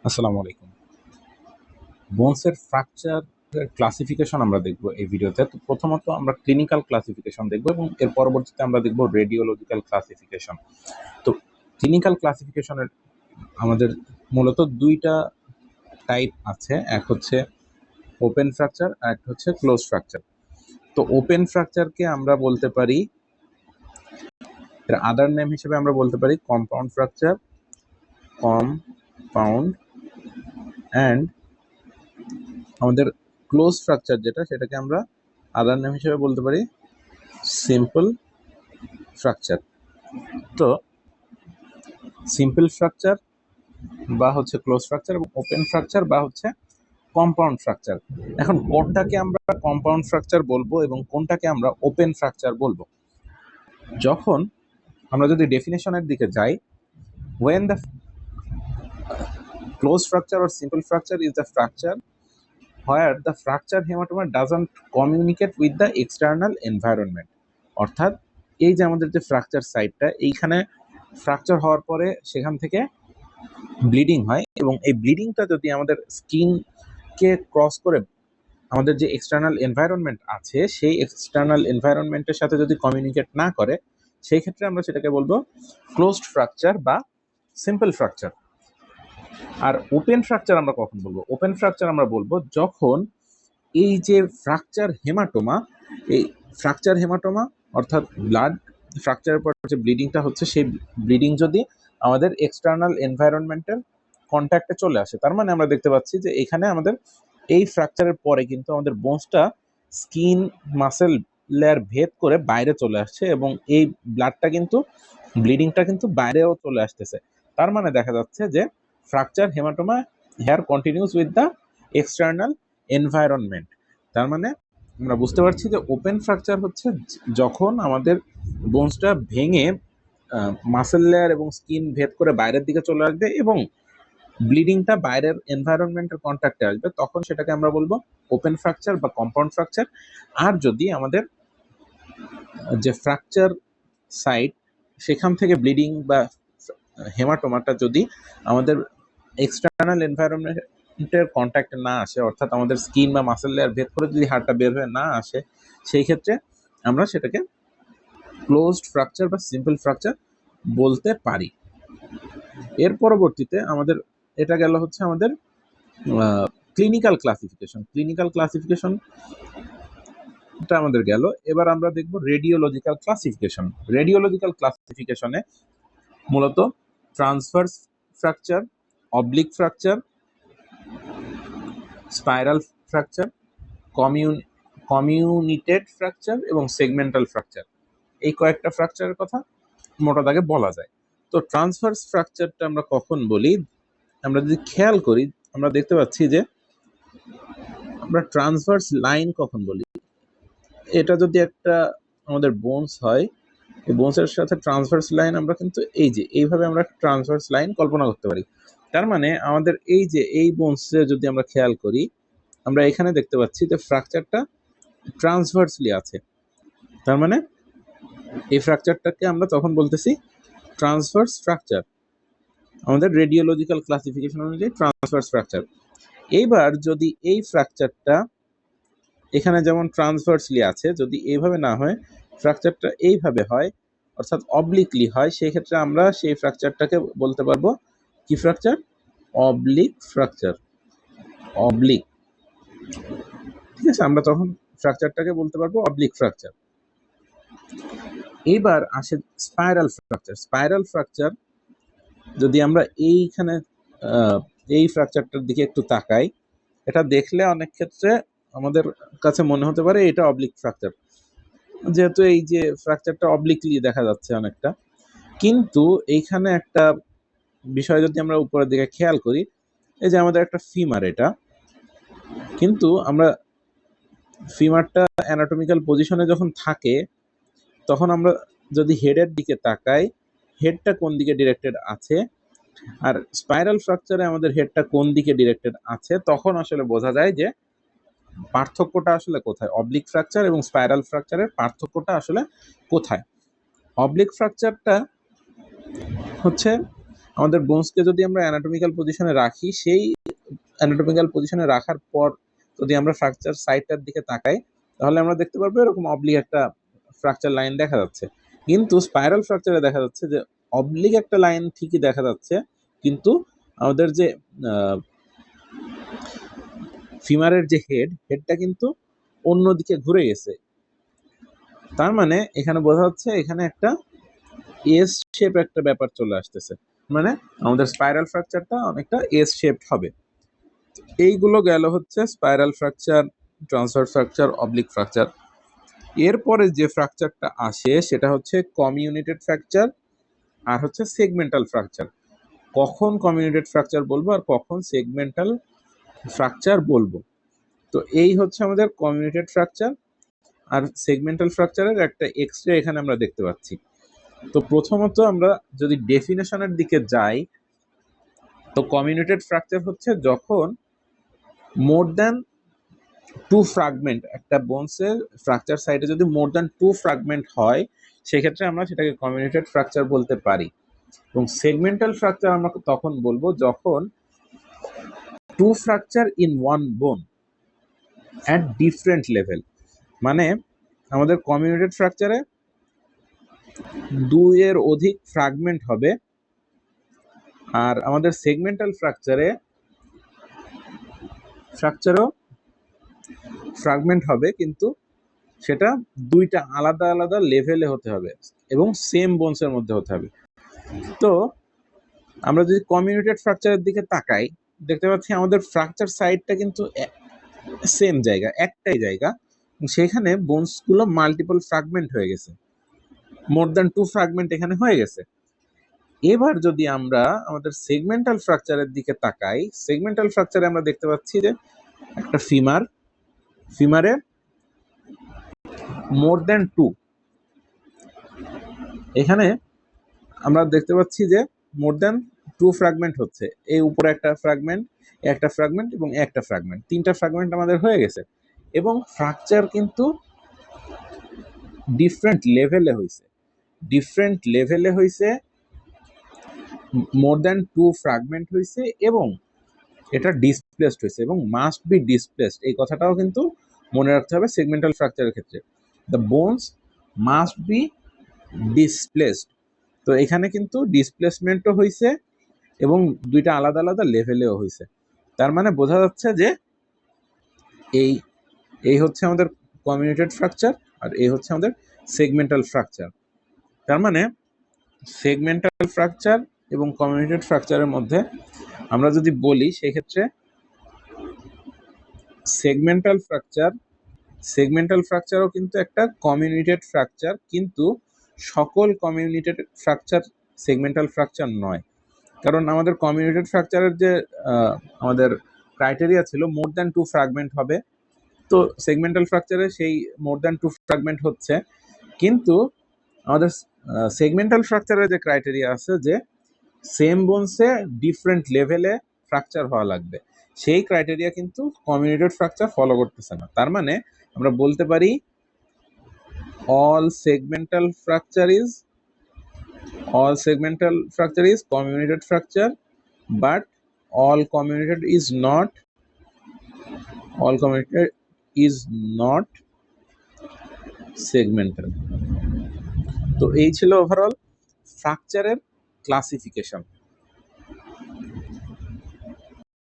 আসসালামু আলাইকুম। বোনসের fracture classification আমরা দেখব এই ভিডিওতে। তো প্রথমত আমরা ক্লিনিক্যাল ক্লাসিফিকেশন দেখব এবং এর পরবর্তীতে আমরা দেখব রেডিওলজিক্যাল ক্লাসিফিকেশন। তো ক্লিনিক্যাল ক্লাসিফিকেশনের আমাদের মূলত দুইটা টাইপ আছে, এক হচ্ছে ওপেন ফ্র্যাকচার আর একটা হচ্ছে ক্লোজ ফ্র্যাকচার। তো ওপেন ফ্র্যাকচারকে আমরা বলতে পারি, এর আদার নেম হিসেবে আমরা বলতে পারি কম্পাউন্ড ফ্র্যাকচার, কম্পাউন্ড অ্যান্ড আমাদের ক্লোজ ফ্র্যাকচার যেটা, সেটাকে আমরা আদার নেম হিসেবে বলতে পারি সিম্পল ফ্র্যাকচার। তো সিম্পল ফ্র্যাকচার বা হচ্ছে ক্লোজ ফ্র্যাকচার এবং ওপেন ফ্র্যাকচার বা হচ্ছে কম্পাউন্ড ফ্র্যাকচার। এখন কোনটাকে আমরা কম্পাউন্ড ফ্র্যাকচার বলবো এবং কোনটাকে আমরা ওপেন ফ্র্যাকচার বলবো? যখন আমরা যদি ডেফিনেশনের দিকে যাই, when the closed fracture or simple fracture is the fracture where the fracture hematoma doesn't communicate with the external environment। অর্থাৎ এই যে আমাদের যে ফ্র্যাকচার সাইটটা, এইখানে ফ্র্যাকচার হওয়ার পরে সেখান থেকে ব্লিডিং হয় এবং এই ব্লিডিংটা যদি আমাদের স্কিনকে ক্রস করে আমাদের যে এক্সটার্নাল এনভায়রনমেন্ট আছে সেই এক্সটার্নাল এনভায়রনমেন্টের সাথে যদি কমিউনিকেট না করে, সেই ক্ষেত্রে আমরা সেটাকে বলবো ক্লোজড ফ্র্যাকচার বা সিম্পল ফ্র্যাকচার। আর ওপেন ফ্র্যাকচার আমরা কখন বলবো? ওপেন ফ্র্যাকচার আমরা বলবো যখন এই যে ফ্র্যাকচার হেমাটোমা, এই ফ্র্যাকচার হেমাটোমা অর্থাৎ ব্লাড ফ্র্যাকচারের পর যে ব্লিডিংটা হচ্ছে, সেই ব্লিডিং যদি আমাদের এক্সটার্নাল এনভায়রনমেন্টের কন্ট্যাক্টে চলে আসে। তার মানে আমরা দেখতে পাচ্ছি যে এখানে আমাদের এই ফ্র্যাকচারের পরে কিন্তু আমাদের বোনসটা স্কিন মাসেল লেয়ার ভেদ করে বাইরে চলে আসছে এবং এই ব্লাডটা কিন্তু, ব্লিডিংটা কিন্তু বাইরেও চলে আসতেছে। তার মানে দেখা যাচ্ছে যে fracture haematoma here continues with the external environment. তার মানে আমরা বুঝতে পারছি যে ওপেন ফ্র্যাকচার হচ্ছে যখন আমাদের বোনসটা ভেঙে মাসেল লেয়ার এবং স্কিন ভেদ করে বাইরের দিকে চলে আসবে এবং ব্লিডিংটা বাইরের এনভায়রনমেন্টের কন্ট্যাক্টে আসবে, তখন সেটাকে আমরা বলবো ওপেন ফ্র্যাকচার বা কম্পাউন্ড ফ্র্যাকচার। আর যদি আমাদের যে ফ্র্যাকচার সাইট সেখান থেকে ব্লিডিং বা হেমাটোমাটা যদি আমাদের এক্সটার্নাল এনভায়রনমেন্টের কন্ট্যাক্টে না আসে, অর্থাৎ আমাদের স্কিন বা মাসেল লেয়ার ভেদ করে যদি হাড়টা বের হয়ে না আসে, সেই ক্ষেত্রে আমরা সেটাকে ক্লোজড ফ্র্যাকচার বা সিম্পল ফ্র্যাকচার বলতে পারি। এর পরবর্তীতে আমাদের এটা গেল হচ্ছে আমাদের ক্লিনিক্যাল ক্লাসিফিকেশন। ক্লিনিক্যাল ক্লাসিফিকেশনটা আমাদের গেল। এবার আমরা দেখব রেডিওলজিক্যাল ক্লাসিফিকেশন। রেডিওলজিক্যাল ক্লাসিফিকেশনে মূলত transverse fracture, oblique fracture, spiral fracture, comminuted fracture এবং সেগমেন্টাল ফ্র্যাকচার, এই কয়েকটা ফ্র্যাকচারের কথা মোটা দাগে বলা যায়। তো ট্রান্সভার্স ফ্র্যাকচারটা আমরা কখন বলি? আমরা যদি খেয়াল করি, আমরা দেখতে পাচ্ছি যে আমরা ট্রান্সভার্স লাইন কখন বলি। এটা যদি একটা আমাদের বোনস হয়, এই বোনসের সাথে ট্রান্সভার্স লাইন আমরা কিন্তু এই যে এইভাবে আমরা ট্রান্সভার্স লাইন কল্পনা করতে পারি। তার মানে আমাদের এই যে এই বোনসে যদি আমরা খেয়াল করি, আমরা এখানে দেখতে পাচ্ছি যে ফ্র্যাকচারটা ট্রান্সভার্সলি আছে। তার মানে এই ফ্র্যাকচারটাকে আমরা তখন বলতেছি ট্রান্সভার্স ফ্র্যাকচার, আমাদের রেডিওলজিক্যাল ক্লাসিফিকেশন অনুযায়ী ট্রান্সভার্স ফ্র্যাকচার। এইবার যদি এই ফ্র্যাকচারটা এখানে যেমন ট্রান্সভার্সলি আছে, যদি এইভাবে না হয়, ফ্র্যাকচারটা এইভাবে হয় অর্থাৎ অবলিকলি হয়, সেই ক্ষেত্রে আমরা সেই ফ্র্যাকচারটাকে বলতে পারবো কি ফ্র্যাকচার? Oblique fracture. অবলিক, ঠিক আছে, আমরা তখন ফ্র্যাকচারটাকে বলতে পারবো অবলিক ফ্র্যাকচার। এবার আসে স্পাইরাল ফ্র্যাকচার। স্পাইরাল ফ্র্যাকচার যদি আমরা এইখানে এই ফ্র্যাকচারটার দিকে একটু তাকাই, এটা দেখলে অনেক ক্ষেত্রে আমাদের কাছে মনে হতে পারে এটা অবলিক ফ্র্যাকচার, যেহেতু এই যে ফ্র্যাকচারটা অবলিকলি দেখা যাচ্ছে অনেকটা। কিন্তু এইখানে একটা বিষয় যদি আমরা উপরের দিকে খেয়াল করি, এই যে আমাদের একটা ফিমার, এটা কিন্তু আমরা ফিমারটা অ্যানাটমিক্যাল পজিশনে যখন থাকে, তখন আমরা যদি হেডের দিকে তাকাই, হেডটা কোন দিকে ডিরেক্টেড আছে আর স্পাইরাল ফ্র্যাকচারে আমাদের হেডটা কোন দিকে ডিরেক্টেড আছে, তখন আসলে বোঝা যায় যে পার্থক্যটা আসলে কোথায়, অবলিক ফ্র্যাকচার এবং স্পাইরাল ফ্র্যাকচারের পার্থক্যটা আসলে কোথায়। অবলিক ফ্র্যাকচারটা হচ্ছে আমাদের বোনসকে যদি আমরা অ্যানাটমিক্যাল পজিশনে রাখি, সেই অ্যানাটমিক্যাল পজিশনে রাখার পর যদি আমরা ফ্র্যাকচার সাইটটার দিকে তাকাই, তাহলে আমরা দেখতে পারবো এরকম অবলিক একটা ফ্র্যাকচার লাইন দেখা যাচ্ছে। কিন্তু স্পাইরাল ফ্র্যাকচারে দেখা যাচ্ছে যে অবলিক একটা লাইন ঠিকই দেখা যাচ্ছে, কিন্তু আমাদের যে ফিমারের যে হেডটা কিন্তু অন্যদিকে ঘুরে গেছে। তার মানে এখানে বোঝা যাচ্ছে এখানে একটা এস শেপ একটা ব্যাপার চলে আসতেছে, মানে আমাদের স্পাইরাল ফ্র্যাকচারটা অনেকটা এস শেপড হবে। এইগুলো গেল হচ্ছে spiral fracture, transverse fracture, oblique fracture. এরপরে যে ফ্র্যাকচারটা আসে সেটা হচ্ছে কমিউনিটেড ফ্র্যাকচার আর হচ্ছে সেগমেন্টাল ফ্র্যাকচার। কখন কমিউনিটেড ফ্র্যাকচার বলবো আর কখন সেগমেন্টাল ফ্র্যাকচার বলবো, তো এই হচ্ছে আমাদের কমিউনিটেড ফ্র্যাকচার আর সেগমেন্টাল ফ্র্যাকচারের একটা এক্সরে এখানে আমরা দেখতে পাচ্ছি। তো প্রথমত আমরা যদি ডেফিনেশনের দিকে যাই, তো কমিউনিটেড ফ্র্যাকচার হচ্ছে যখন মোর দ্যান 2 ফ্র্যাগমেন্ট, একটা বোনসের ফ্র্যাকচার সাইটে যদি মোর দ্যান 2 ফ্র্যাগমেন্ট হয়, সেক্ষেত্রে আমরা সেটাকে কমিউনিটেড ফ্র্যাকচার বলতে পারি। এবং সেগমেন্টাল ফ্র্যাকচার আমরা তখন বলবো যখন 2 ফ্র্যাকচার ইন 1 বোন অ্যাট ডিফারেন্ট লেভেল। মানে আমাদের কমিউনিটেড ফ্র্যাকচারে 2 এর অধিক ফ্র্যাগমেন্ট হবে, আর আমাদের সেগমেন্টাল ফ্র্যাকচারও ফ্র্যাগমেন্ট হবে, কিন্তু সেটা 2টা আলাদা আলাদা লেভেলে হতে হবে এবং সেম বোনসের মধ্যে হতে হবে। তো আমরা যদি কমিউনিটেড ফ্র্যাকচারের দিকে তাকাই, দেখতে পাচ্ছি আমাদের ফ্র্যাকচার সাইডটা কিন্তু সেম জায়গা, একটাই জায়গা, সেখানে বোনসগুলো মাল্টিপল ফ্র্যাগমেন্ট হয়ে গেছে, মোর দ্যান 2 ফ্র্যাগমেন্ট এখানে হয়ে গেছে। এবার যদি আমরা আমাদের সেগমেন্টাল ফ্র্যাকচারের দিকে তাকাই, সেগমেন্টাল ফ্র্যাকচারে আমরা দেখতে পাচ্ছি যে একটা ফিমারে মোর দ্যান 2, এখানে আমরা দেখতে পাচ্ছি যে মোর দ্যান 2 ফ্র্যাগমেন্ট হচ্ছে, এই উপরে একটা ফ্র্যাগমেন্ট এবং একটা ফ্র্যাগমেন্ট, 3টা ফ্র্যাগমেন্ট আমাদের হয়ে গেছে। এবং ফ্র্যাকচার কিন্তু ডিফারেন্ট লেভেলে হয়েছে, মোর দ্যান 2 ফ্র্যাগমেন্ট হয়েছে এবং এটা ডিসপ্লেসড হয়েছে এবং মাস্ট বি ডিসপ্লেসড, এই কথাটাও কিন্তু মনে রাখতে হবে সেগমেন্টাল ফ্র্যাকচারের ক্ষেত্রে। The bones must be displaced. তো এখানে কিন্তু ডিসপ্লেসমেন্টও হয়েছে এবং 2টা আলাদা আলাদা লেভেলেও হয়েছে। তার মানে বোঝা যাচ্ছে যে এই হচ্ছে আমাদের কমিউনিটেড ফ্র্যাকচার আর এই হচ্ছে আমাদের সেগমেন্টাল ফ্র্যাকচার। তার মানে সেগমেন্টাল ফ্র্যাকচার এবং কমিউনিটেড ফ্র্যাকচারের মধ্যে আমরা যদি বলি, সেক্ষেত্রে সেগমেন্টাল ফ্র্যাকচারও কিন্তু একটা কমিউনিটেড ফ্র্যাকচার, কিন্তু সকল কমিউনিটেড ফ্র্যাকচার সেগমেন্টাল ফ্র্যাকচার নয়। কারণ আমাদের কমিউনিটেড ফ্র্যাকচারের যে আমাদের ক্রাইটেরিয়া ছিল মোর দ্যান 2 ফ্র্যাগমেন্ট হবে, তো সেগমেন্টাল ফ্র্যাকচারে সেই মোর দ্যান 2 ফ্র্যাগমেন্ট হচ্ছে, কিন্তু আমাদের সেগমেন্টাল ফ্র্যাকচারের যে ক্রাইটেরিয়া আছে যে সেম বোনসে ডিফারেন্ট লেভেলে ফ্র্যাকচার হওয়া লাগবে, সেই ক্রাইটেরিয়া কিন্তু কমিউনিটেড ফ্র্যাকচার ফলো করতেছে না। তার মানে আমরা বলতে পারি all segmental fracture is comminuted fracture, but all comminuted is not segmental. তো এই ছিল ওভারঅল ফ্র্যাকচারের ক্লাসিফিকেশন।